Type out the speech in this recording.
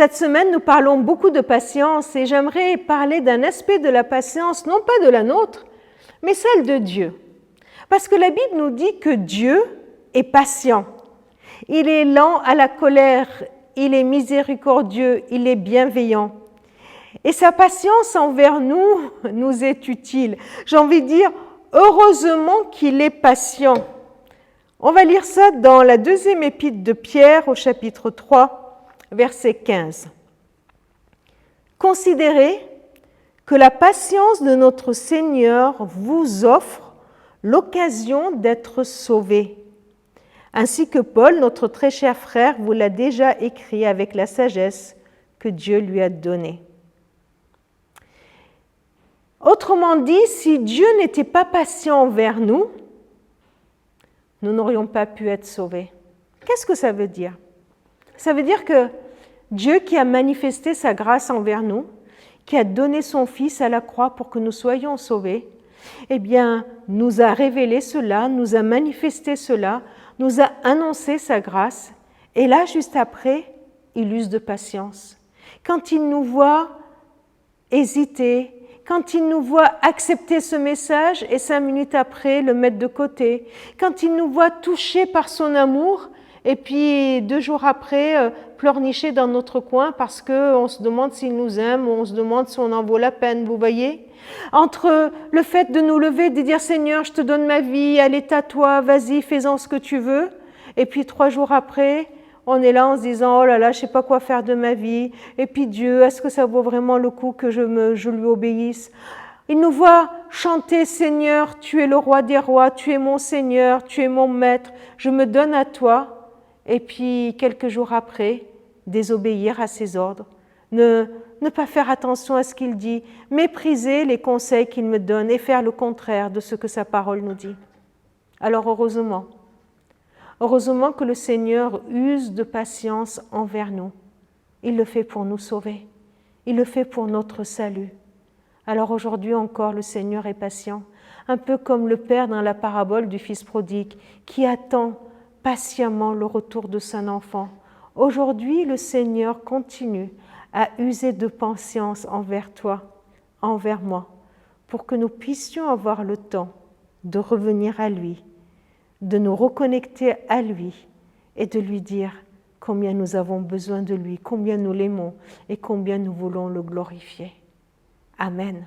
Cette semaine, nous parlons beaucoup de patience et j'aimerais parler d'un aspect de la patience, non pas de la nôtre, mais celle de Dieu. Parce que la Bible nous dit que Dieu est patient. Il est lent à la colère, il est miséricordieux, il est bienveillant. Et sa patience envers nous nous est utile. J'ai envie de dire, heureusement qu'il est patient. On va lire ça dans la deuxième épître de Pierre au chapitre 3, verset 15. Considérez que la patience de notre Seigneur vous offre l'occasion d'être sauvés, ainsi que Paul, notre très cher frère, vous l'a déjà écrit avec la sagesse que Dieu lui a donnée. Autrement dit, si Dieu n'était pas patient envers nous, nous n'aurions pas pu être sauvés. Qu'est-ce que ça veut dire? Ça veut dire que Dieu qui a manifesté sa grâce envers nous, qui a donné son Fils à la croix pour que nous soyons sauvés, eh bien, nous a révélé cela, nous a manifesté cela, nous a annoncé sa grâce, et là, juste après, il use de patience. Quand il nous voit hésiter, quand il nous voit accepter ce message et 5 minutes après le mettre de côté, quand il nous voit touchés par son amour et puis 2 jours après pleurnicher dans notre coin parce qu'on se demande s'il nous aime ou on se demande si on en vaut la peine, vous voyez? Entre le fait de nous lever, de dire Seigneur, je te donne ma vie, elle est à toi, vas-y, fais-en ce que tu veux, et puis 3 jours après, on est là en se disant, oh là là, je ne sais pas quoi faire de ma vie. Et puis Dieu, est-ce que ça vaut vraiment le coup que je lui obéisse? Il nous voit chanter, Seigneur, tu es le roi des rois, tu es mon Seigneur, tu es mon maître, je me donne à toi. Et puis quelques jours après, désobéir à ses ordres, ne pas faire attention à ce qu'il dit, mépriser les conseils qu'il me donne et faire le contraire de ce que sa parole nous dit. Alors heureusement que le Seigneur use de patience envers nous. Il le fait pour nous sauver. Il le fait pour notre salut. Alors aujourd'hui encore, le Seigneur est patient, un peu comme le Père dans la parabole du Fils prodigue, qui attend patiemment le retour de son enfant. Aujourd'hui, le Seigneur continue à user de patience envers toi, envers moi, pour que nous puissions avoir le temps de revenir à lui, de nous reconnecter à lui et de lui dire combien nous avons besoin de lui, combien nous l'aimons et combien nous voulons le glorifier. Amen.